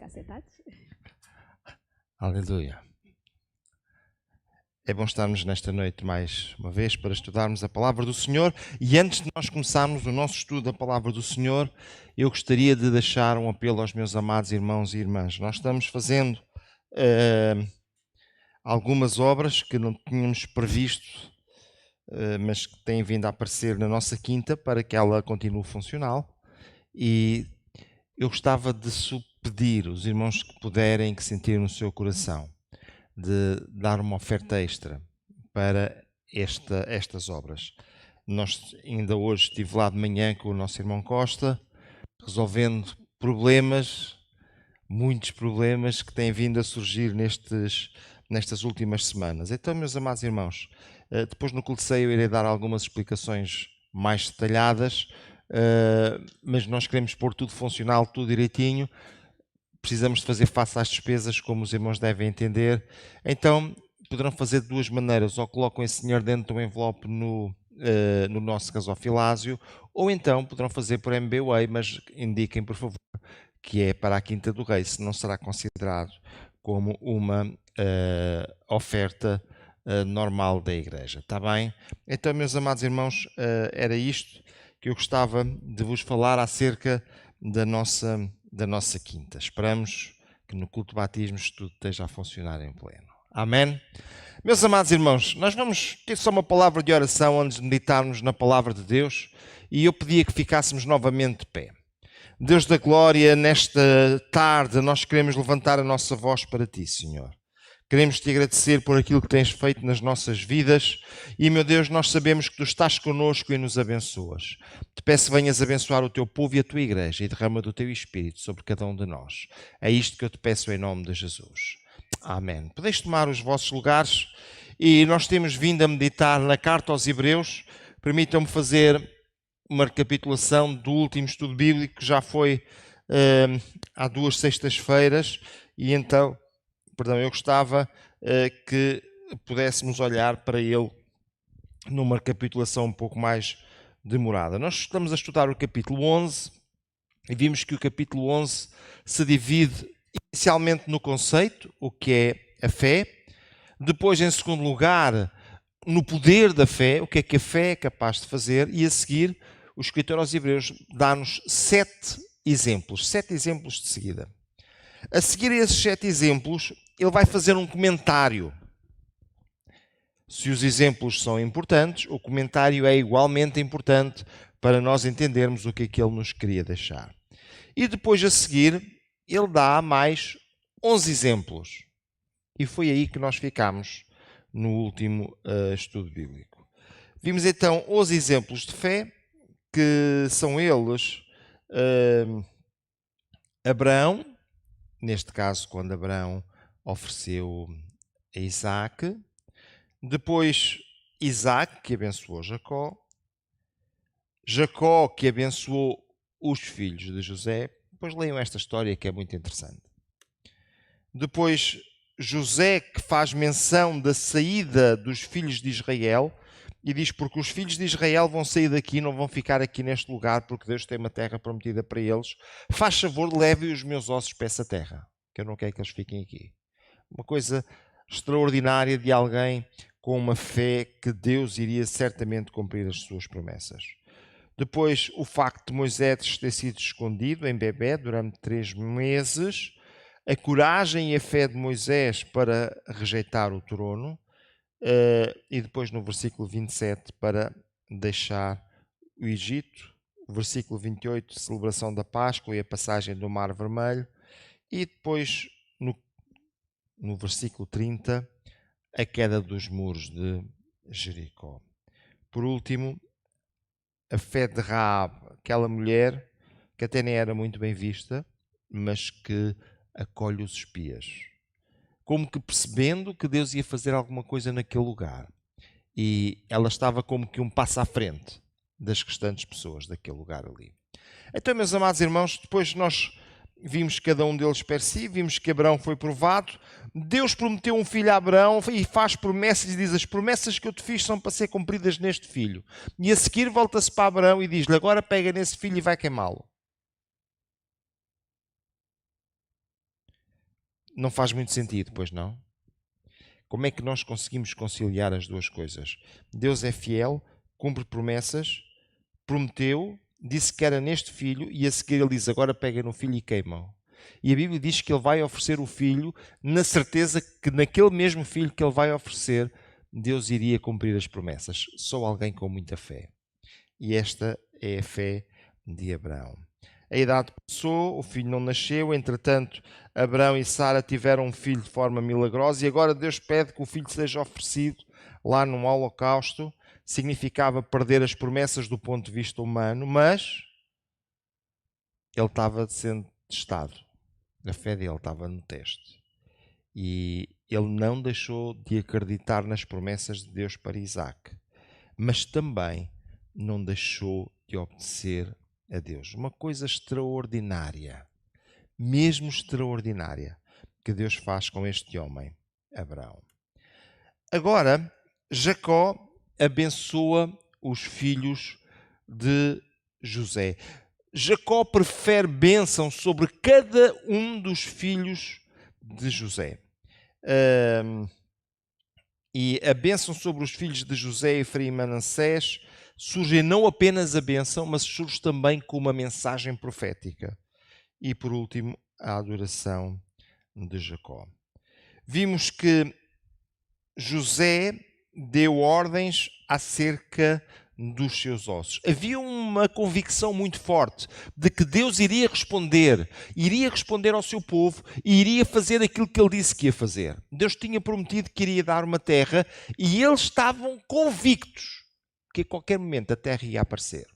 ficar sentados. Aleluia. É bom estarmos nesta noite mais uma vez para estudarmos a Palavra do Senhor. E antes de nós começarmos o nosso estudo da Palavra do Senhor, eu gostaria de deixar um apelo aos meus amados irmãos e irmãs. Nós estamos fazendo algumas obras que não tínhamos previsto, mas que têm vindo a aparecer na nossa quinta para que ela continue funcional. E eu gostava de pedir os irmãos que puderem, que sentirem no seu coração, de dar uma oferta extra para estas obras. Nós ainda hoje estive lá de manhã com o nosso irmão Costa, resolvendo problemas, muitos problemas que têm vindo a surgir nestas últimas semanas. Então, meus amados irmãos, depois no culto de ceia eu irei dar algumas explicações mais detalhadas, mas nós queremos pôr tudo funcional, tudo direitinho. Precisamos de fazer face às despesas, como os irmãos devem entender. Então, poderão fazer de duas maneiras. Ou colocam esse dinheiro dentro do envelope no nosso gasofilácio, ou então poderão fazer por MBWay, mas indiquem, por favor, que é para a Quinta do Rei, se não será considerado como uma oferta normal da igreja. Está bem? Então, meus amados irmãos, era isto que eu gostava de vos falar acerca da nossa quinta. Esperamos que no culto de batismos tudo esteja a funcionar em pleno. Amém? Meus amados irmãos, nós vamos ter só uma palavra de oração antes de meditarmos na palavra de Deus, e eu pedia que ficássemos novamente de pé. Deus da glória, nesta tarde nós queremos levantar a nossa voz para Ti, Senhor. Queremos Te agradecer por aquilo que Tens feito nas nossas vidas e, meu Deus, nós sabemos que Tu estás connosco e nos abençoas. Te peço que venhas abençoar o Teu povo e a Tua igreja e derrama do Teu Espírito sobre cada um de nós. É isto que eu Te peço em nome de Jesus. Amém. Podeis tomar os vossos lugares e nós temos vindo a meditar na carta aos Hebreus. Permitam-me fazer uma recapitulação do último estudo bíblico que já foi há 2 sextas-feiras e então... eu gostava que pudéssemos olhar para ele numa recapitulação um pouco mais demorada. Nós estamos a estudar o capítulo 11 e vimos que o capítulo 11 se divide inicialmente no conceito, o que é a fé. Depois, em segundo lugar, no poder da fé, o que é a fé é capaz de fazer. E a seguir, o escritor aos Hebreus dá-nos 7 exemplos de seguida. A seguir a esses 7 exemplos, ele vai fazer um comentário. Se os exemplos são importantes, o comentário é igualmente importante para nós entendermos o que é que ele nos queria deixar. E depois, a seguir, ele dá mais 11 exemplos. E foi aí que nós ficámos no último estudo bíblico. Vimos então os exemplos de fé, que são eles Abraão, neste caso, quando Abraão ofereceu a Isaac. Depois, Isaac, que abençoou Jacó. Jacó, que abençoou os filhos de José. Depois leiam esta história que é muito interessante. Depois, José, que faz menção da saída dos filhos de Israel. E diz, porque os filhos de Israel vão sair daqui, não vão ficar aqui neste lugar, porque Deus tem uma terra prometida para eles. Faz favor, leve os meus ossos para essa terra, que eu não quero que eles fiquem aqui. Uma coisa extraordinária de alguém com uma fé que Deus iria certamente cumprir as suas promessas. Depois, o facto de Moisés ter sido escondido em Bebé durante 3 meses. A coragem e a fé de Moisés para rejeitar o trono. E depois no versículo 27 para deixar o Egito, o versículo 28, celebração da Páscoa e a passagem do Mar Vermelho, e depois no versículo 30, a queda dos muros de Jericó. Por último, a fé de Raab, aquela mulher que até nem era muito bem vista, mas que acolhe os espias. Como que percebendo que Deus ia fazer alguma coisa naquele lugar. E ela estava como que um passo à frente das restantes pessoas daquele lugar ali. Então, meus amados irmãos, depois nós vimos cada um deles per si, vimos que Abraão foi provado. Deus prometeu um filho a Abraão e faz promessas e diz, as promessas que eu te fiz são para ser cumpridas neste filho. E a seguir volta-se para Abraão e diz-lhe, agora pega nesse filho e vai queimá-lo. Não faz muito sentido, pois não? Como é que nós conseguimos conciliar as duas coisas? Deus é fiel, cumpre promessas, prometeu, disse que era neste filho e a seguir ele diz, agora pega no filho e queima-o. E a Bíblia diz que ele vai oferecer o filho na certeza que naquele mesmo filho que ele vai oferecer, Deus iria cumprir as promessas. Sou alguém com muita fé. E esta é a fé de Abraão. A idade passou, o filho não nasceu, entretanto, Abraão e Sara tiveram um filho de forma milagrosa e agora Deus pede que o filho seja oferecido lá num holocausto. Significava perder as promessas do ponto de vista humano, mas ele estava sendo testado. A fé dele estava no teste. E ele não deixou de acreditar nas promessas de Deus para Isaac, mas também não deixou de obedecer a Deus. Uma coisa extraordinária, mesmo extraordinária, que Deus faz com este homem, Abraão. Agora, Jacó abençoa os filhos de José. Jacó prefere bênção sobre cada um dos filhos de José. E a bênção sobre os filhos de José, Efraim e Manassés surge não apenas a bênção, mas surge também com uma mensagem profética. E por último, a adoração de Jacó. Vimos que José deu ordens acerca dos seus ossos. Havia uma convicção muito forte de que Deus iria responder ao seu povo e iria fazer aquilo que ele disse que ia fazer. Deus tinha prometido que iria dar uma terra e eles estavam convictos que a qualquer momento a terra ia aparecer.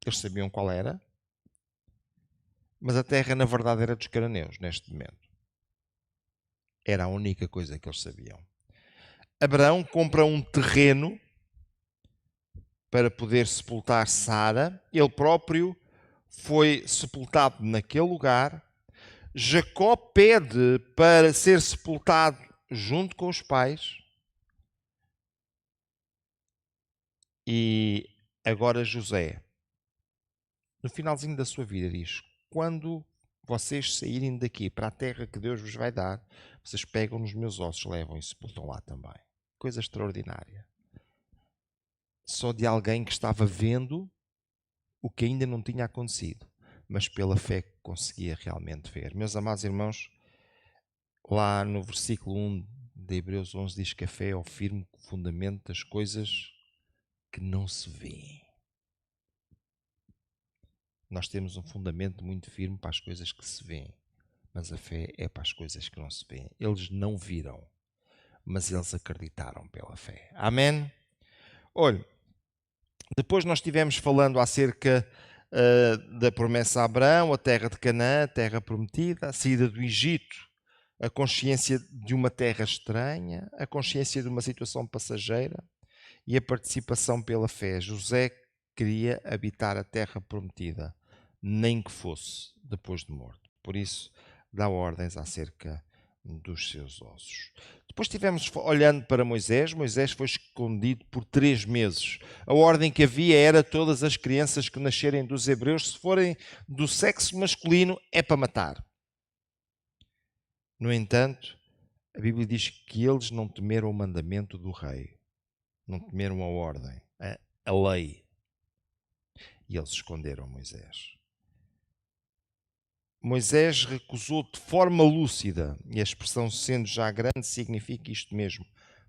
Eles sabiam qual era, mas a terra na verdade era dos cananeus neste momento. Era a única coisa que eles sabiam. Abraão compra um terreno para poder sepultar Sara. Ele próprio foi sepultado naquele lugar. Jacó pede para ser sepultado junto com os pais. E agora José, no finalzinho da sua vida, diz: quando vocês saírem daqui para a terra que Deus vos vai dar, vocês pegam nos meus ossos, levam e sepultam lá também. Coisa extraordinária. Só de alguém que estava vendo o que ainda não tinha acontecido, mas pela fé que conseguia realmente ver. Meus amados irmãos, lá no versículo 1 de Hebreus 11 diz que a fé é o firme fundamento das coisas que não se vêem. Nós temos um fundamento muito firme para as coisas que se vêem, mas a fé é para as coisas que não se vêem. Eles não viram, mas eles acreditaram pela fé. Amém? Olha, depois nós estivemos falando acerca da promessa a Abraão, a terra de Canaã, a terra prometida, a saída do Egito, a consciência de uma terra estranha, a consciência de uma situação passageira e a participação pela fé. José queria habitar a terra prometida, nem que fosse depois de morto. Por isso, dá ordens acerca dos seus ossos. Depois estivemos olhando para Moisés. Moisés foi escondido por 3 meses. A ordem que havia era todas as crianças que nascerem dos hebreus, se forem do sexo masculino, é para matar. No entanto, a Bíblia diz que eles não temeram o mandamento do rei. Não temeram a ordem, a lei. E eles esconderam Moisés. Moisés recusou de forma lúcida, e a expressão sendo já grande significa isto mesmo,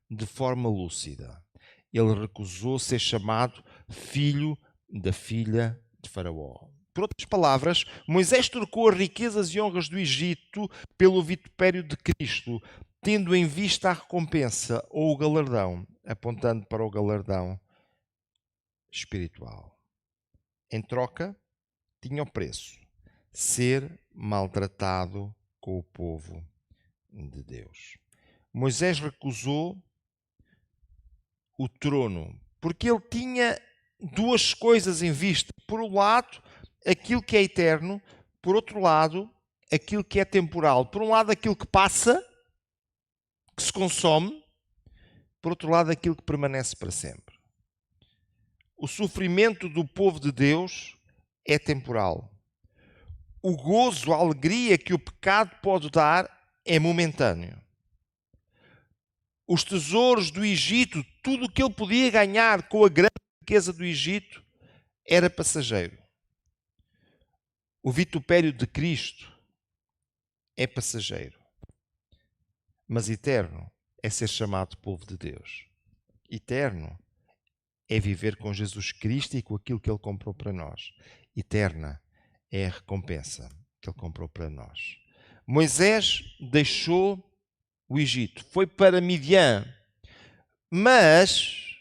de forma lúcida. Ele recusou ser chamado filho da filha de Faraó. Por outras palavras, Moisés trocou as riquezas e honras do Egito pelo vitupério de Cristo, tendo em vista a recompensa ou o galardão, apontando para o galardão espiritual. Em troca, tinha o preço: ser maltratado com o povo de Deus. Moisés recusou o trono porque ele tinha 2 coisas em vista. Por um lado, aquilo que é eterno. Por outro lado, aquilo que é temporal. Por um lado, aquilo que passa, que se consome. Por outro lado, aquilo que permanece para sempre. O sofrimento do povo de Deus é temporal. o gozo, a alegria que o pecado pode dar é momentâneo. Os tesouros do Egito, tudo o que ele podia ganhar com a grande riqueza do Egito, era passageiro. O vitupério de Cristo é passageiro, mas eterno é ser chamado povo de Deus. Eterno é viver com Jesus Cristo e com aquilo que Ele comprou para nós. Eterna é a recompensa que Ele comprou para nós. Moisés deixou o Egito, foi para Midian, mas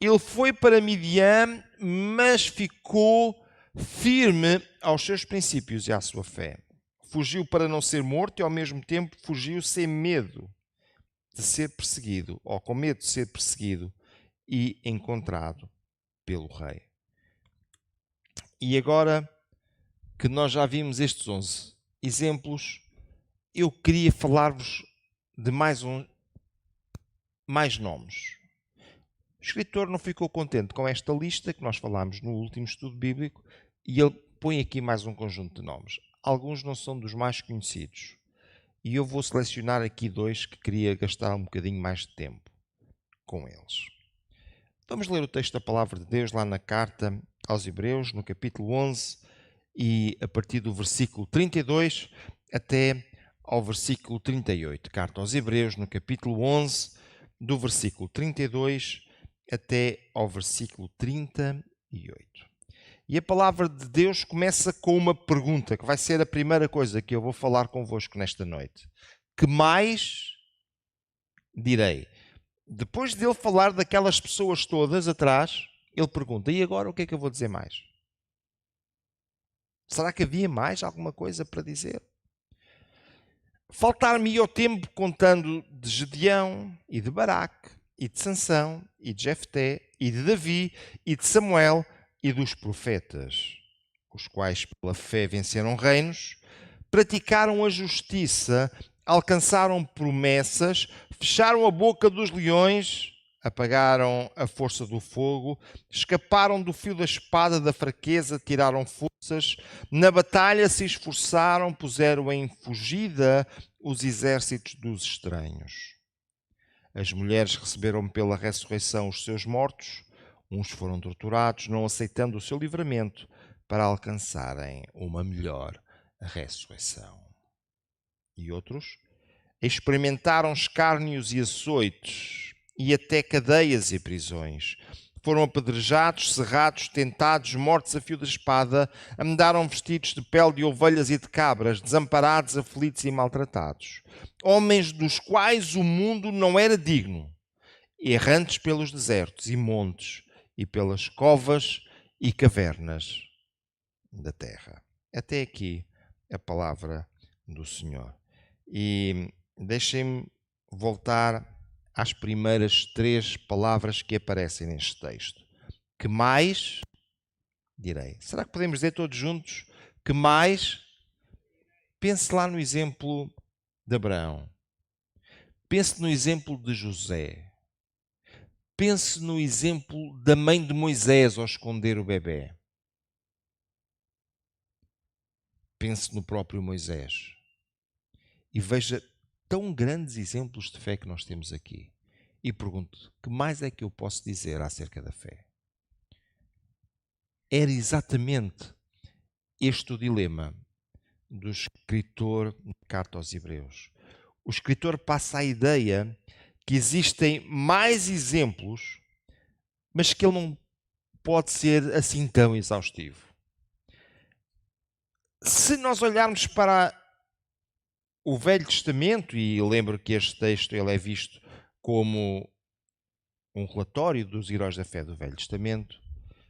ele foi para Midian, mas ficou firme aos seus princípios e à sua fé. Fugiu para não ser morto e ao mesmo tempo fugiu sem medo de ser perseguido, ou com medo de ser perseguido e encontrado pelo rei. E agora que nós já vimos estes 11 exemplos, eu queria falar-vos de mais nomes. O escritor não ficou contente com esta lista que nós falámos no último estudo bíblico e ele põe aqui mais um conjunto de nomes. Alguns não são dos mais conhecidos. E eu vou selecionar aqui 2 que queria gastar um bocadinho mais de tempo com eles. Vamos ler o texto da Palavra de Deus lá na carta aos Hebreus, no capítulo 11, e a partir do versículo 32 até ao versículo 38. Carta aos Hebreus, no capítulo 11, do versículo 32 até ao versículo 38. E a Palavra de Deus começa com uma pergunta, que vai ser a primeira coisa que eu vou falar convosco nesta noite. Que mais direi? Depois dele falar daquelas pessoas todas atrás, ele pergunta, e agora o que é que eu vou dizer mais? Será que havia mais alguma coisa para dizer? Faltar-me o tempo contando de Gedeão e de Baraque, e de Sansão, e de Jefté, e de Davi, e de Samuel, e dos profetas, os quais pela fé venceram reinos, praticaram a justiça, alcançaram promessas, fecharam a boca dos leões, apagaram a força do fogo, escaparam do fio da espada da fraqueza, tiraram forças, na batalha se esforçaram, puseram em fugida os exércitos dos estranhos. As mulheres receberam pela ressurreição os seus mortos, uns foram torturados, não aceitando o seu livramento, para alcançarem uma melhor ressurreição. E outros experimentaram escárnios e açoites, e até cadeias e prisões. Foram apedrejados, serrados, tentados, mortos a fio da espada, andaram vestidos de pele de ovelhas e de cabras, desamparados, aflitos e maltratados. Homens dos quais o mundo não era digno, errantes pelos desertos e montes, e pelas covas e cavernas da terra. Até aqui a palavra do Senhor. E deixem-me voltar às primeiras 3 palavras que aparecem neste texto. Que mais direi? Será que podemos dizer todos juntos? Que mais? Pense lá no exemplo de Abraão. Pense no exemplo de José. Pense no exemplo da mãe de Moisés ao esconder o bebê. Pense no próprio Moisés. E veja tão grandes exemplos de fé que nós temos aqui. E pergunto, que mais é que eu posso dizer acerca da fé? Era exatamente este o dilema do escritor da Carta aos Hebreus. O escritor passa a ideia que existem mais exemplos, mas que ele não pode ser assim tão exaustivo. Se nós olharmos para o Velho Testamento, e lembro que este texto ele é visto como um relatório dos heróis da fé do Velho Testamento,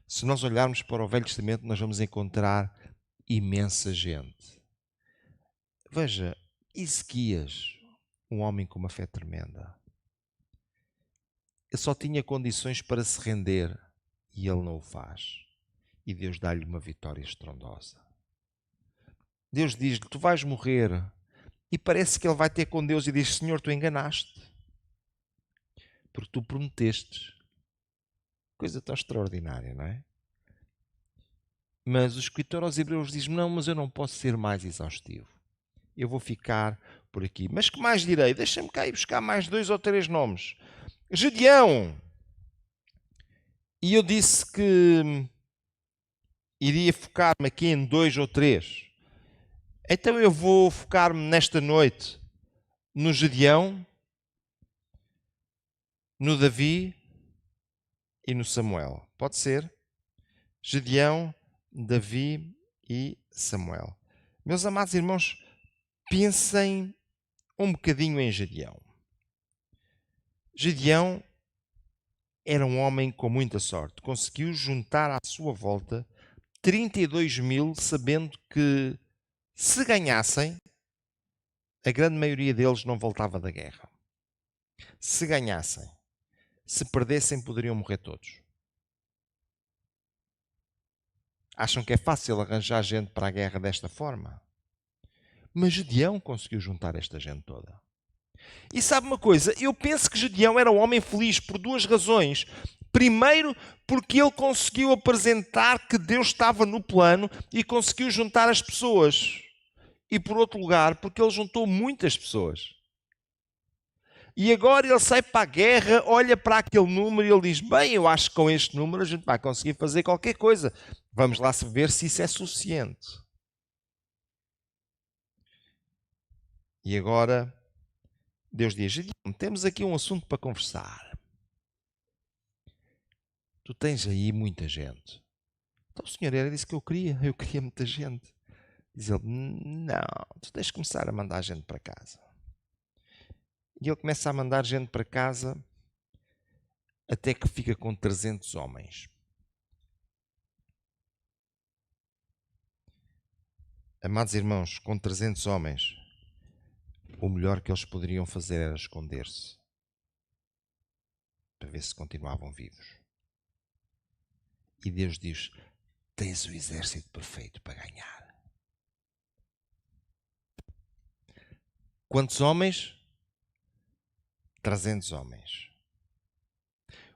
se nós olharmos para o Velho Testamento, nós vamos encontrar imensa gente. Veja, Ezequias, um homem com uma fé tremenda. Ele só tinha condições para se render e ele não o faz. E Deus dá-lhe uma vitória estrondosa. Deus diz-lhe, tu vais morrer. E parece que ele vai ter com Deus e diz, Senhor, tu enganaste. Porque tu prometestes. Coisa tão extraordinária, não é? Mas o escritor aos Hebreus diz, não, mas eu não posso ser mais exaustivo. Eu vou ficar por aqui. Mas que mais direi? Deixa-me cá ir buscar mais 2 ou 3 nomes. Gedeão. E eu disse que iria focar-me aqui em 2 ou 3. Então eu vou focar-me nesta noite no Gedeão, no Davi e no Samuel. Pode ser? Gedeão, Davi e Samuel. Meus amados irmãos, pensem um bocadinho em Gedeão. Gedeão era um homem com muita sorte. Conseguiu juntar à sua volta 32 mil, sabendo que se ganhassem, a grande maioria deles não voltava da guerra. Se ganhassem, se perdessem, poderiam morrer todos. Acham que é fácil arranjar gente para a guerra desta forma? Mas Gedeão conseguiu juntar esta gente toda. E sabe uma coisa? Eu penso que Gedeão era um homem feliz por 2 razões. Primeiro, porque ele conseguiu apresentar que Deus estava no plano e conseguiu juntar as pessoas. E por outro lugar, porque ele juntou muitas pessoas. E agora ele sai para a guerra, olha para aquele número e ele diz, bem, eu acho que com este número a gente vai conseguir fazer qualquer coisa. Vamos lá ver se isso é suficiente. E agora Deus diz, Gedeão, temos aqui um assunto para conversar. Tu tens aí muita gente. Então o Senhor era disso que eu queria muita gente. Diz ele, não, tu tens de começar a mandar gente para casa. E ele começa a mandar gente para casa até que fica com 300 homens. Amados irmãos, com 300 homens, o melhor que eles poderiam fazer era esconder-se para ver se continuavam vivos. E Deus diz, tens o exército perfeito para ganhar. Quantos homens? 300 homens.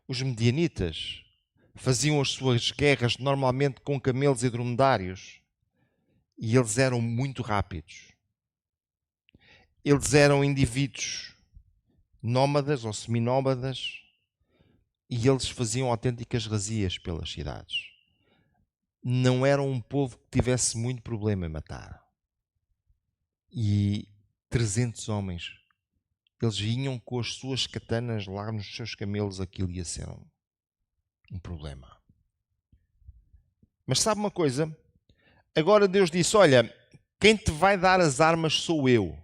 Os medianitas faziam as suas guerras normalmente com camelos e dromedários e eles eram muito rápidos. Eles eram indivíduos nómadas ou seminómadas e eles faziam autênticas razias pelas cidades. Não eram um povo que tivesse muito problema em matar. E 300 homens, eles vinham com as suas katanas lá nos seus camelos, aquilo ia ser um problema. Mas sabe uma coisa? Agora Deus disse, olha, quem te vai dar as armas sou eu.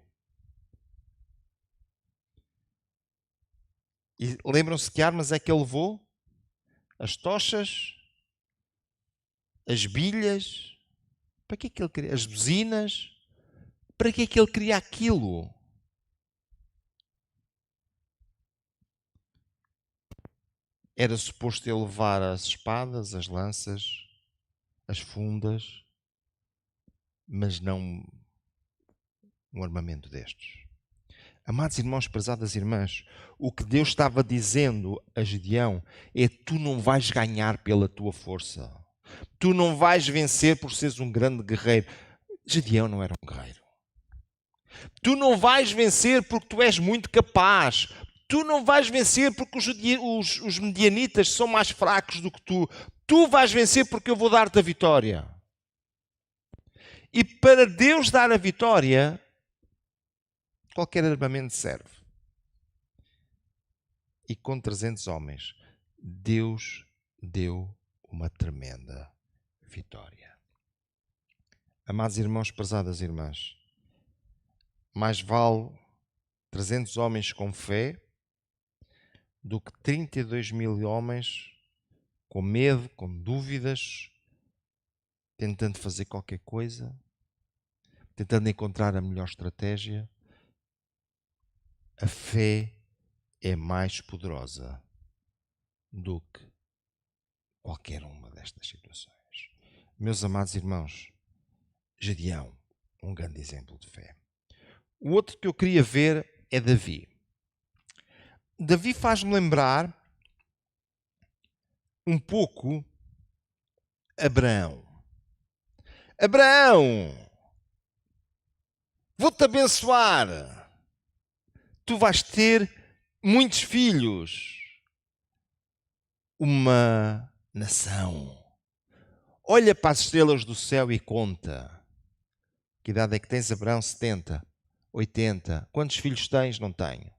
E lembram-se que armas é que ele levou? As tochas, as bilhas, para que é que ele queria? As buzinas, para que é que ele queria aquilo? Era suposto ele levar as espadas, as lanças, as fundas, mas não um armamento destes. Amados irmãos, prezadas irmãs, o que Deus estava dizendo a Gedeão é: tu não vais ganhar pela tua força. Tu não vais vencer por seres um grande guerreiro. Gedeão não era um guerreiro. Tu não vais vencer porque tu és muito capaz. Tu não vais vencer porque os medianitas são mais fracos do que tu. Tu vais vencer porque eu vou dar-te a vitória. E para Deus dar a vitória, qualquer armamento serve. E com 300 homens, Deus deu uma tremenda vitória. Amados irmãos, prezadas irmãs, mais vale 300 homens com fé do que 32 mil homens com medo, com dúvidas, tentando fazer qualquer coisa, tentando encontrar a melhor estratégia. A fé é mais poderosa do que qualquer uma destas situações. Meus amados irmãos, Gedeão, um grande exemplo de fé. O outro que eu queria ver é Davi. Davi faz-me lembrar um pouco Abraão. Abraão, vou-te abençoar. Tu vais ter muitos filhos. Uma nação. Olha para as estrelas do céu e conta. Que idade é que tens, Abraão? 70, 80. Quantos filhos tens? Não tenho.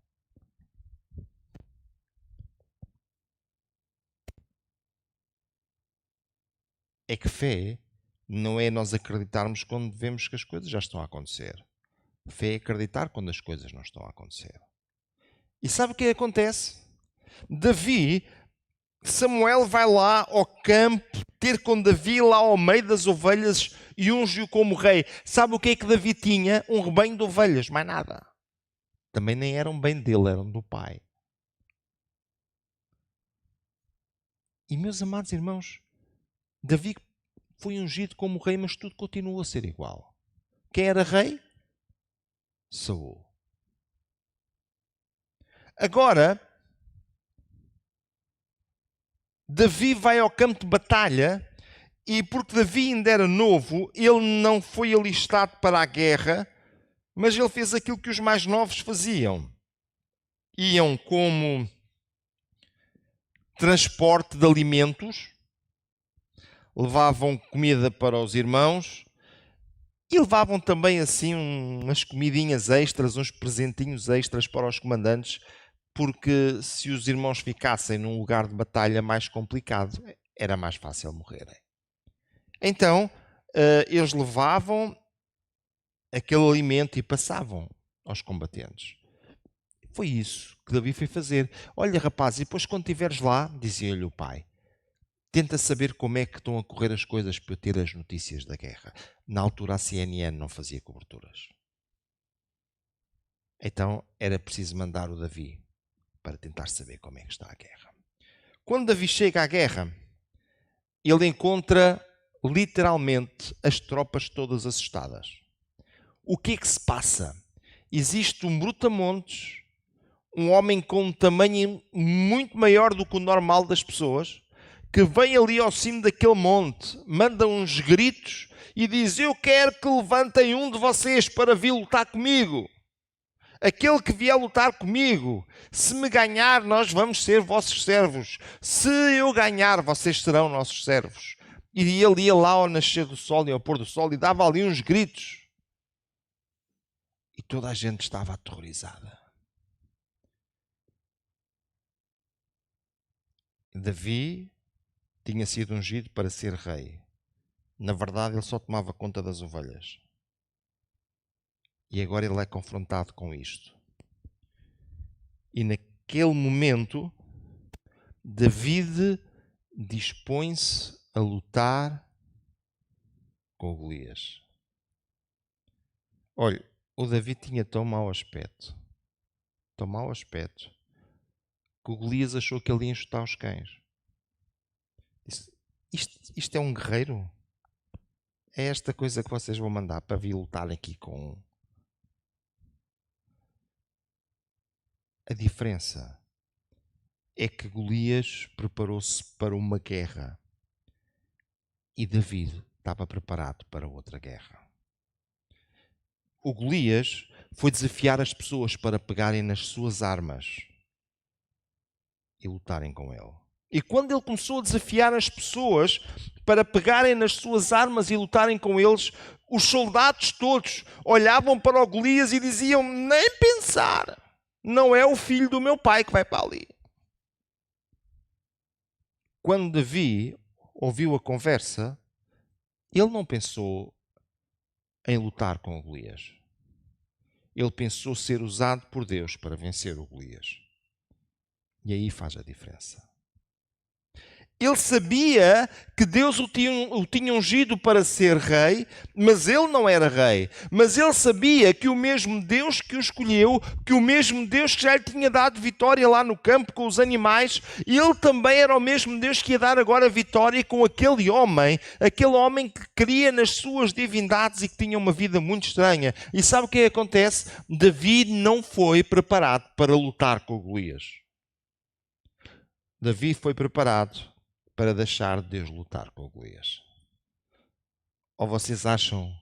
É que fé não é nós acreditarmos quando vemos que as coisas já estão a acontecer. Fé é acreditar quando as coisas não estão a acontecer. E sabe o que acontece? Samuel vai lá ao campo ter com Davi lá ao meio das ovelhas e unge-o como rei. Sabe o que é que Davi tinha? Um rebanho de ovelhas, mais nada. Também nem eram bem dele, eram do pai. E meus amados irmãos, Davi foi ungido como rei, mas tudo continuou a ser igual. Quem era rei? Saul. Agora, Davi vai ao campo de batalha e porque Davi ainda era novo, ele não foi alistado para a guerra, mas ele fez aquilo que os mais novos faziam. Iam como transporte de alimentos, levavam comida para os irmãos e levavam também assim umas comidinhas extras, uns presentinhos extras para os comandantes, porque se os irmãos ficassem num lugar de batalha mais complicado, era mais fácil morrerem. Então, eles levavam aquele alimento e passavam aos combatentes. Foi isso que Davi foi fazer. Olha, rapaz, e depois quando estiveres lá, dizia-lhe o pai, tenta saber como é que estão a correr as coisas para eu ter as notícias da guerra. Na altura a CNN não fazia coberturas. Então era preciso mandar o Davi para tentar saber como é que está a guerra. Quando Davi chega à guerra, ele encontra literalmente as tropas todas assustadas. O que é que se passa? Existe um brutamontes, um homem com um tamanho muito maior do que o normal das pessoas, que vem ali ao cimo daquele monte, manda uns gritos e diz: eu quero que levantem um de vocês para vir lutar comigo. Aquele que vier lutar comigo, se me ganhar, nós vamos ser vossos servos. Se eu ganhar, vocês serão nossos servos. E ele ia lá ao nascer do sol e ao pôr do sol e dava ali uns gritos. E toda a gente estava aterrorizada. Davi tinha sido ungido para ser rei. Na verdade, ele só tomava conta das ovelhas. E agora ele é confrontado com isto. E naquele momento, David dispõe-se a lutar com Golias. Olha, o Davi tinha tão mau aspecto, que o Golias achou que ele ia enxutar os cães. Disse, isto é um guerreiro? É esta coisa que vocês vão mandar para vir lutar aqui com... A diferença é que Golias preparou-se para uma guerra e David estava preparado para outra guerra. O Golias foi desafiar as pessoas para pegarem nas suas armas e lutarem com ele. E quando ele começou a desafiar as pessoas para pegarem nas suas armas e lutarem com eles, os soldados todos olhavam para o Golias e diziam: nem pensar, não é o filho do meu pai que vai para ali. Quando Davi ouviu a conversa, ele não pensou em lutar com o Golias. Ele pensou ser usado por Deus para vencer o Golias. E aí faz a diferença. Ele sabia que Deus o tinha ungido para ser rei, mas ele não era rei. Mas ele sabia que o mesmo Deus que o escolheu, que o mesmo Deus que já lhe tinha dado vitória lá no campo com os animais, ele também era o mesmo Deus que ia dar agora vitória com aquele homem que cria nas suas divindades e que tinha uma vida muito estranha. E sabe o que acontece? Davi não foi preparado para lutar com Golias. Davi foi preparado para deixar Deus lutar com Golias. Ou vocês acham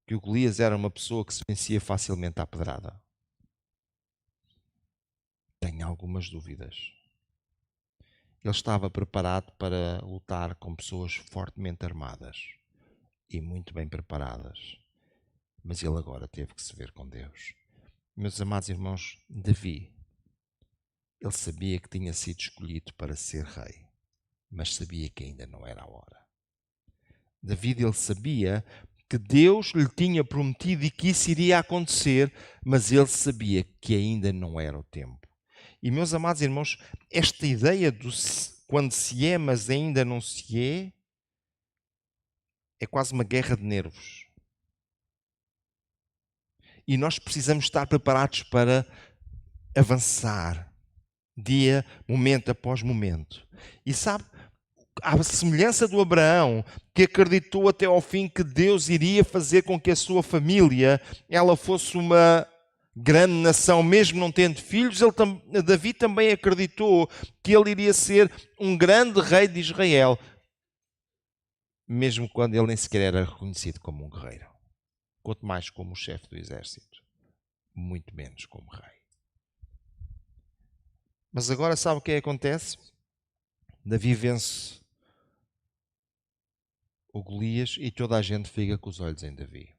que o Golias era uma pessoa que se vencia facilmente à pedrada? Tenho algumas dúvidas. Ele estava preparado para lutar com pessoas fortemente armadas e muito bem preparadas. Mas ele agora teve que se ver com Deus. Meus amados irmãos, Davi, ele sabia que tinha sido escolhido para ser rei, mas sabia que ainda não era a hora. Davi, ele sabia que Deus lhe tinha prometido e que isso iria acontecer, mas ele sabia que ainda não era o tempo. E, meus amados irmãos, esta ideia do quando se é, mas ainda não se é quase uma guerra de nervos. E nós precisamos estar preparados para avançar, dia, momento após momento. E sabe, à semelhança do Abraão, que acreditou até ao fim que Deus iria fazer com que a sua família ela fosse uma grande nação, mesmo não tendo filhos, Davi também acreditou que ele iria ser um grande rei de Israel, mesmo quando ele nem sequer era reconhecido como um guerreiro. Quanto mais como o chefe do exército, muito menos como rei. Mas agora sabe o que acontece? Davi vence o Golias e toda a gente fica com os olhos em Davi.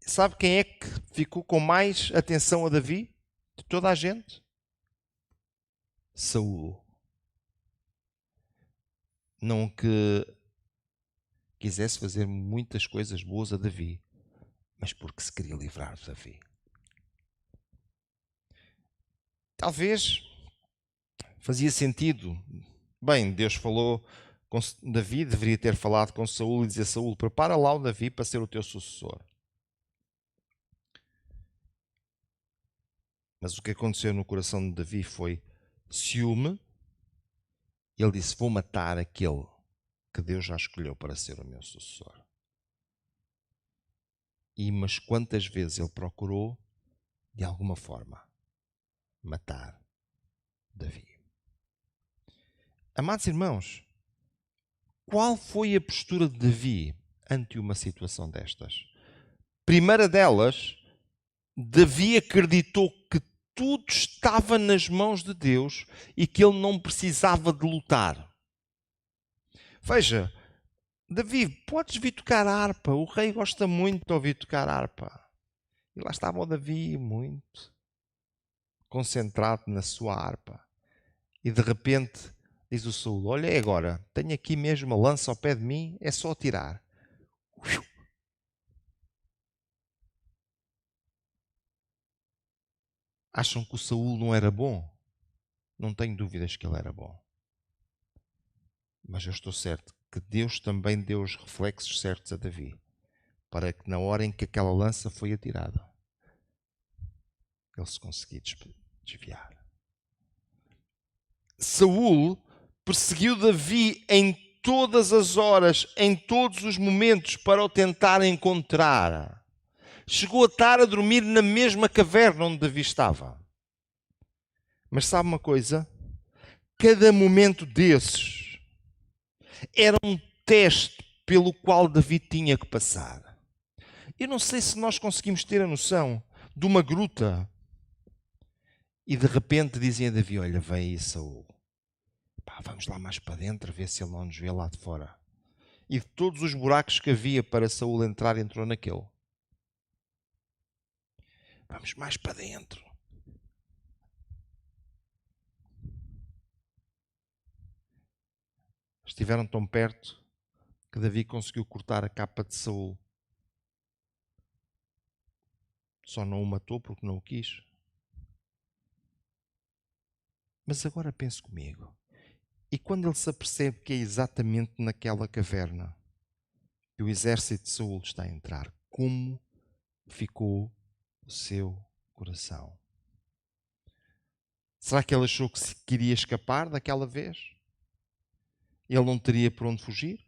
Sabe quem é que ficou com mais atenção a Davi? De toda a gente? Saul. Não que quisesse fazer muitas coisas boas a Davi, mas porque se queria livrar de Davi. Talvez fazia sentido. Bem, Deus falou com Davi, deveria ter falado com Saul e dizer: Saul, prepara lá o Davi para ser o teu sucessor. Mas o que aconteceu no coração de Davi foi ciúme. Ele disse: vou matar aquele que Deus já escolheu para ser o meu sucessor. Mas quantas vezes ele procurou, de alguma forma, matar Davi? Amados irmãos, qual foi a postura de Davi ante uma situação destas? Primeira delas, Davi acreditou que tudo estava nas mãos de Deus e que ele não precisava de lutar. Veja, Davi, podes vir tocar harpa. O rei gosta muito de ouvir tocar harpa. E lá estava o Davi, muito concentrado na sua harpa. E de repente diz o Saul: olha, é agora, tenho aqui mesmo uma lança ao pé de mim, é só tirar. Acham que o Saul não era bom? Não tenho dúvidas que ele era bom. Mas eu estou certo que Deus também deu os reflexos certos a Davi, para que na hora em que aquela lança foi atirada, ele se conseguisse desviar. Saul perseguiu Davi em todas as horas, em todos os momentos, para o tentar encontrar. Chegou a estar a dormir na mesma caverna onde Davi estava. Mas sabe uma coisa? Cada momento desses era um teste pelo qual Davi tinha que passar. Eu não sei se nós conseguimos ter a noção de uma gruta e de repente dizem a Davi: olha, vem aí Saul. Pá, vamos lá mais para dentro, ver se ele não nos vê lá de fora. E de todos os buracos que havia para Saul entrar, entrou naquele. Vamos mais para dentro. Estiveram tão perto que Davi conseguiu cortar a capa de Saul. Só não o matou porque não o quis. Mas agora pense comigo. E quando ele se apercebe que é exatamente naquela caverna que o exército de Saul está a entrar, como ficou o seu coração? Será que ele achou que se queria escapar daquela vez? Ele não teria por onde fugir?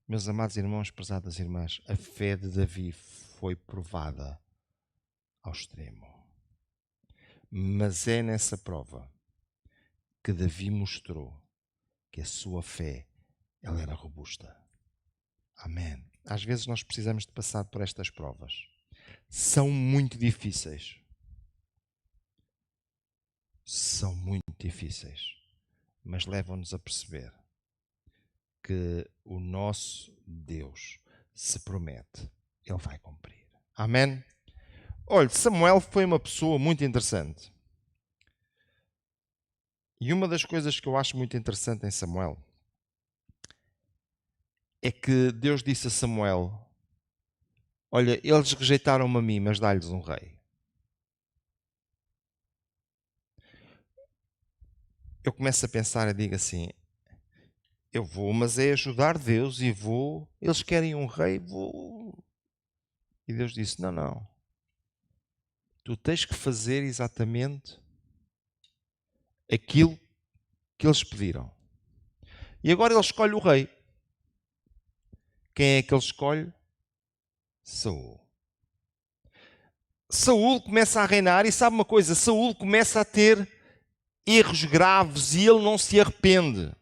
Meus amados irmãos, prezadas irmãs, a fé de Davi foi provada ao extremo. Mas é nessa prova que Davi mostrou que a sua fé ela era robusta. Amém. Às vezes nós precisamos de passar por estas provas. São muito difíceis. São muito difíceis. Mas levam-nos a perceber que o nosso Deus se promete, Ele vai cumprir. Amém? Olha, Samuel foi uma pessoa muito interessante. E uma das coisas que eu acho muito interessante em Samuel é que Deus disse a Samuel: olha, eles rejeitaram-me a mim, mas dá-lhes um rei. Eu começo a pensar e digo assim: eu vou, mas é ajudar Deus e vou. Eles querem um rei, vou. E Deus disse: não, não. Tu tens que fazer exatamente aquilo que eles pediram. E agora ele escolhe o rei. Quem é que ele escolhe? Saul. Saul começa a reinar e sabe uma coisa? Saul começa a ter erros graves e ele não se arrepende.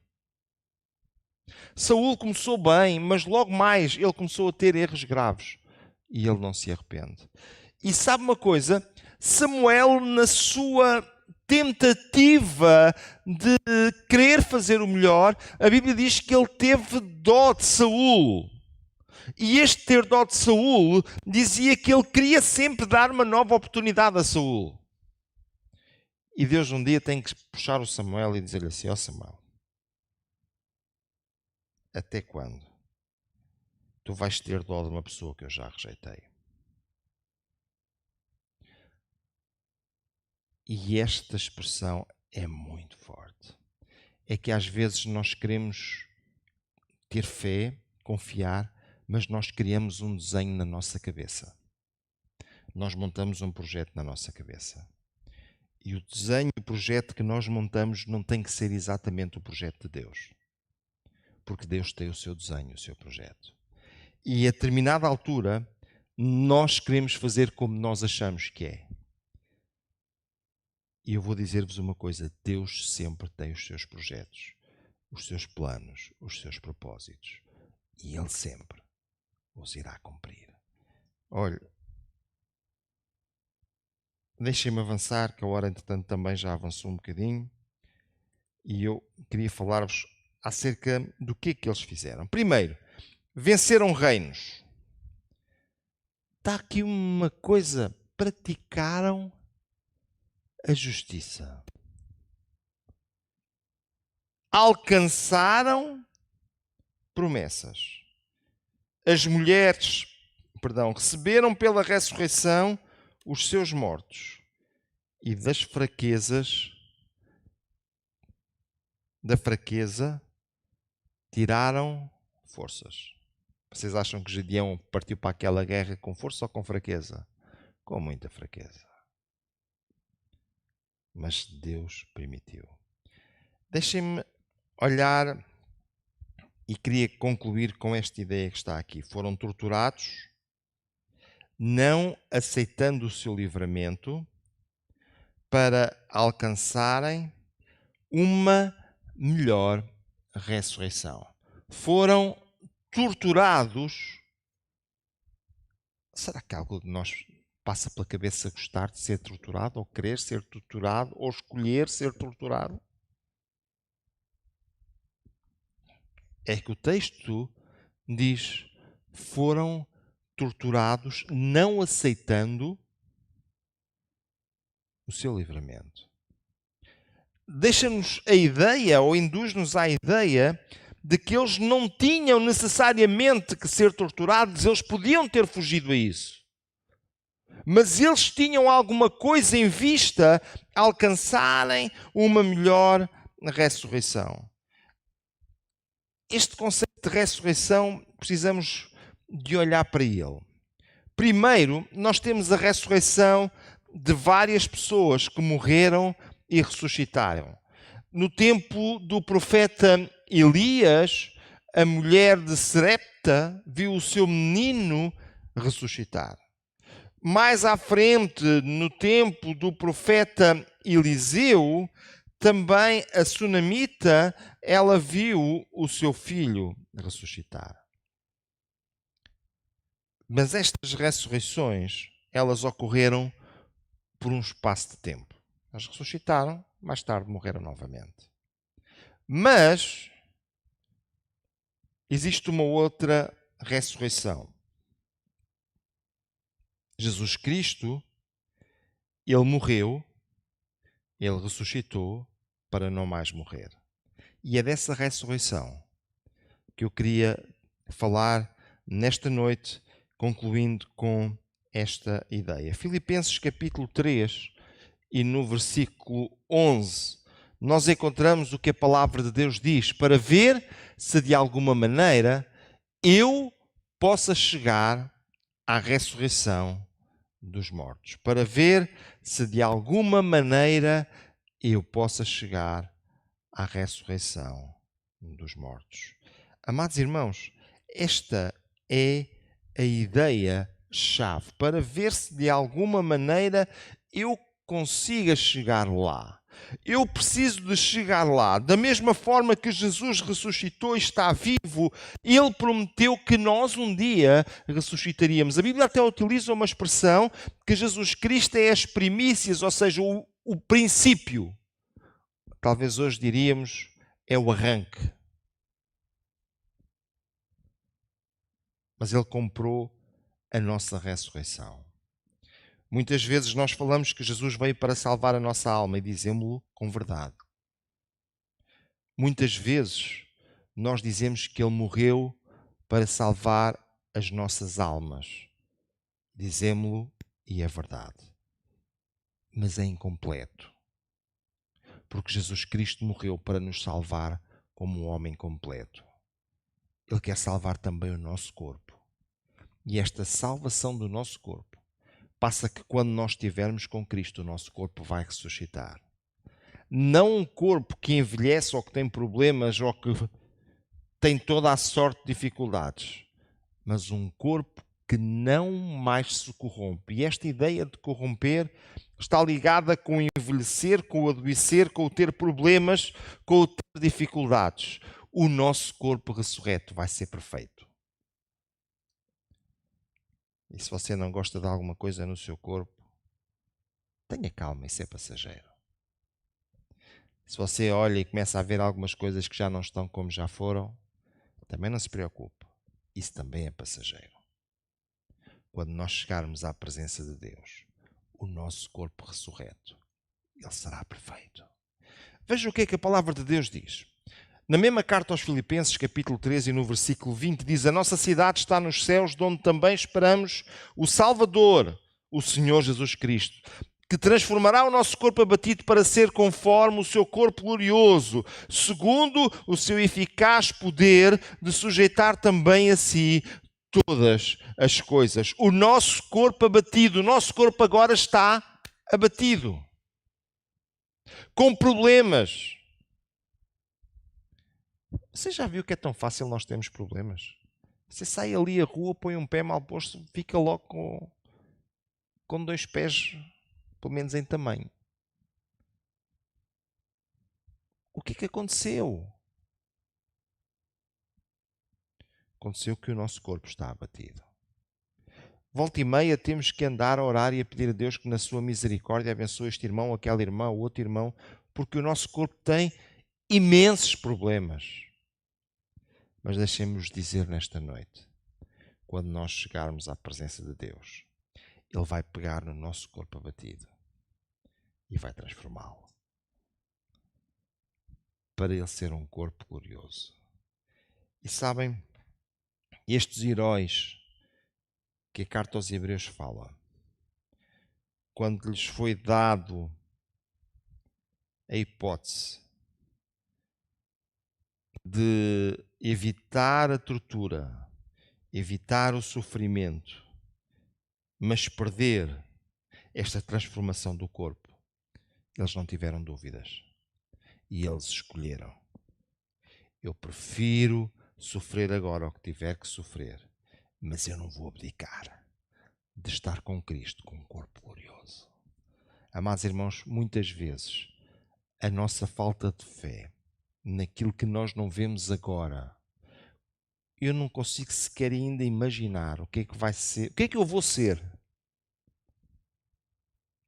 Saul começou bem, mas logo mais ele começou a ter erros graves e ele não se arrepende. E sabe uma coisa? Samuel, na sua tentativa de querer fazer o melhor, a Bíblia diz que ele teve dó de Saul. E este ter dó de Saul dizia que ele queria sempre dar uma nova oportunidade a Saul. E Deus um dia tem que puxar o Samuel e dizer-lhe assim: ó Samuel, até quando tu vais ter dó de uma pessoa que eu já rejeitei? E esta expressão é muito forte. É que às vezes nós queremos ter fé, confiar, mas nós criamos um desenho na nossa cabeça. Nós montamos um projeto na nossa cabeça. E o desenho, o projeto que nós montamos não tem que ser exatamente o projeto de Deus. Porque Deus tem o seu desenho, o seu projeto. E a determinada altura, nós queremos fazer como nós achamos que é. E eu vou dizer-vos uma coisa: Deus sempre tem os seus projetos, os seus planos, os seus propósitos. E Ele sempre os irá cumprir. Olha, deixem-me avançar, que a hora, entretanto, também já avançou um bocadinho. E eu queria falar-vos acerca do que eles fizeram. Primeiro, venceram reinos. Está aqui uma coisa: praticaram a justiça. Alcançaram promessas. As mulheres, receberam pela ressurreição os seus mortos. E da fraqueza, tiraram forças. Vocês acham que Gedeão partiu para aquela guerra com força ou com fraqueza? Com muita fraqueza. Mas Deus permitiu. Deixem-me olhar e queria concluir com esta ideia que está aqui. Foram torturados, não aceitando o seu livramento, para alcançarem uma melhor ressurreição. Foram torturados. Será que algo de nós passa pela cabeça gostar de ser torturado, ou querer ser torturado, ou escolher ser torturado? É que o texto diz: foram torturados não aceitando o seu livramento. Deixa-nos a ideia, ou induz-nos à ideia, de que eles não tinham necessariamente que ser torturados, eles podiam ter fugido a isso. Mas eles tinham alguma coisa em vista alcançarem uma melhor ressurreição. Este conceito de ressurreição, precisamos de olhar para ele. Primeiro, nós temos a ressurreição de várias pessoas que morreram e ressuscitaram. No tempo do profeta Elias, a mulher de Serepta viu o seu menino ressuscitar. Mais à frente, no tempo do profeta Eliseu, Também a sunamita, ela viu o seu filho ressuscitar. Mas estas ressurreições, elas ocorreram por um espaço de tempo. Elas ressuscitaram, mais tarde morreram novamente. Mas existe uma outra ressurreição. Jesus Cristo, ele morreu, ele ressuscitou para não mais morrer. E é dessa ressurreição que eu queria falar nesta noite, concluindo com esta ideia. Filipenses capítulo 3 e no versículo 11, nós encontramos o que a palavra de Deus diz, para ver se de alguma maneira eu possa chegar à ressurreição dos mortos. Para ver se de alguma maneira eu possa chegar à ressurreição dos mortos. Amados irmãos, esta é a ideia-chave, para ver se de alguma maneira eu consiga chegar lá. Eu preciso de chegar lá. Da mesma forma que Jesus ressuscitou e está vivo, ele prometeu que nós um dia ressuscitaríamos. A Bíblia até utiliza uma expressão que Jesus Cristo é as primícias, ou seja, o princípio. Talvez hoje diríamos é o arranque. Mas ele comprou a nossa ressurreição. Muitas vezes nós falamos que Jesus veio para salvar a nossa alma e dizemos-lo com verdade. Muitas vezes nós dizemos que ele morreu para salvar as nossas almas. Dizemos-lo e é verdade. Mas é incompleto. Porque Jesus Cristo morreu para nos salvar como um homem completo. Ele quer salvar também o nosso corpo. E esta salvação do nosso corpo passa que quando nós estivermos com Cristo, o nosso corpo vai ressuscitar. Não um corpo que envelhece ou que tem problemas ou que tem toda a sorte de dificuldades, mas um corpo que não mais se corrompe. E esta ideia de corromper está ligada com o envelhecer, com o adoecer, com o ter problemas, com o ter dificuldades. O nosso corpo ressurreto vai ser perfeito. E se você não gosta de alguma coisa no seu corpo, tenha calma, isso é passageiro. Se você olha e começa a ver algumas coisas que já não estão como já foram, também não se preocupe. Isso também é passageiro. Quando nós chegarmos à presença de Deus, o nosso corpo ressurreto, ele será perfeito. Veja o que é que a palavra de Deus diz. Na mesma carta aos Filipenses, capítulo 13, e no versículo 20, diz: a nossa cidade está nos céus, de onde também esperamos o Salvador, o Senhor Jesus Cristo, que transformará o nosso corpo abatido para ser conforme o seu corpo glorioso, segundo o seu eficaz poder de sujeitar também a si todas as coisas. O nosso corpo abatido, o nosso corpo agora está abatido, com problemas. Você já viu que é tão fácil nós termos problemas? Você sai ali à rua, põe um pé mal posto, fica logo com dois pés, pelo menos em tamanho. O que é que aconteceu? Aconteceu que o nosso corpo está abatido. Volta e meia temos que andar a orar e a pedir a Deus que na sua misericórdia abençoe este irmão, aquela irmã, o outro irmão, porque o nosso corpo tem imensos problemas. Mas deixemos dizer nesta noite, quando nós chegarmos à presença de Deus, ele vai pegar no nosso corpo abatido e vai transformá-lo para ele ser um corpo glorioso. E sabem, estes heróis que a carta aos Hebreus fala, quando lhes foi dado a hipótese de evitar a tortura, evitar o sofrimento, mas perder esta transformação do corpo, eles não tiveram dúvidas. E eles escolheram: eu prefiro sofrer agora o que tiver que sofrer, mas eu não vou abdicar de estar com Cristo, com um corpo glorioso. Amados irmãos, muitas vezes a nossa falta de fé naquilo que nós não vemos agora. Eu não consigo sequer ainda imaginar o que é que vai ser, o que é que eu vou ser.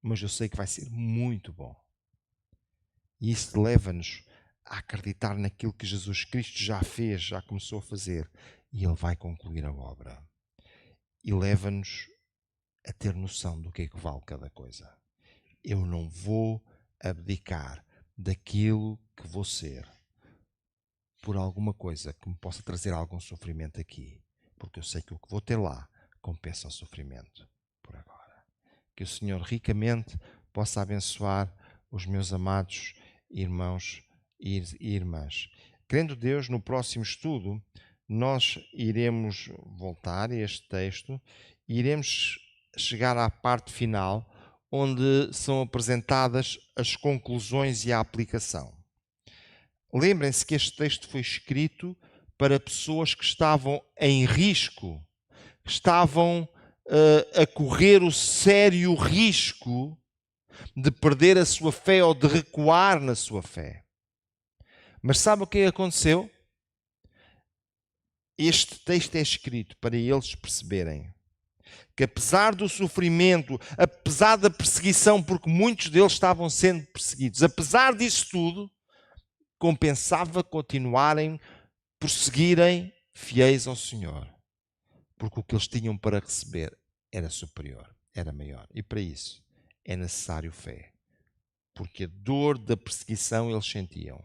Mas eu sei que vai ser muito bom. E isso leva-nos a acreditar naquilo que Jesus Cristo já fez, já começou a fazer. E Ele vai concluir a obra. E leva-nos a ter noção do que é que vale cada coisa. Eu não vou abdicar daquilo que vou ser por alguma coisa que me possa trazer algum sofrimento aqui. Porque eu sei que o que vou ter lá compensa o sofrimento por agora. Que o Senhor ricamente possa abençoar os meus amados irmãos e irmãs. Querendo Deus, no próximo estudo, nós iremos voltar a este texto e iremos chegar à parte final, onde são apresentadas as conclusões e a aplicação. Lembrem-se que este texto foi escrito para pessoas que estavam em risco, que estavam a correr o sério risco de perder a sua fé ou de recuar na sua fé. Mas sabe o que aconteceu? Este texto é escrito para eles perceberem que, apesar do sofrimento, apesar da perseguição, porque muitos deles estavam sendo perseguidos, apesar disso tudo, compensava continuarem, prosseguirem fiéis ao Senhor, porque o que eles tinham para receber era superior, era maior. E para isso é necessário fé, porque a dor da perseguição eles sentiam,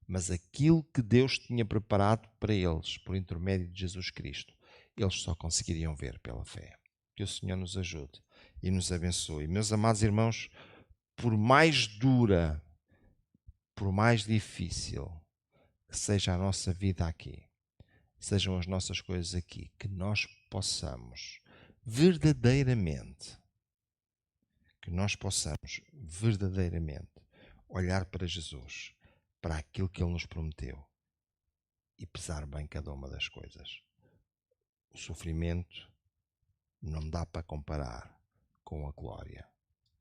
mas aquilo que Deus tinha preparado para eles, por intermédio de Jesus Cristo, eles só conseguiriam ver pela fé. Que o Senhor nos ajude e nos abençoe. Meus amados irmãos, por mais dura, por mais difícil que seja a nossa vida aqui, sejam as nossas coisas aqui, que nós possamos verdadeiramente olhar para Jesus, para aquilo que Ele nos prometeu e pesar bem cada uma das coisas. O sofrimento não dá para comparar com a glória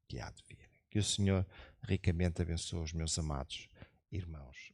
que há de vir. Que o Senhor ricamente abençoe os meus amados irmãos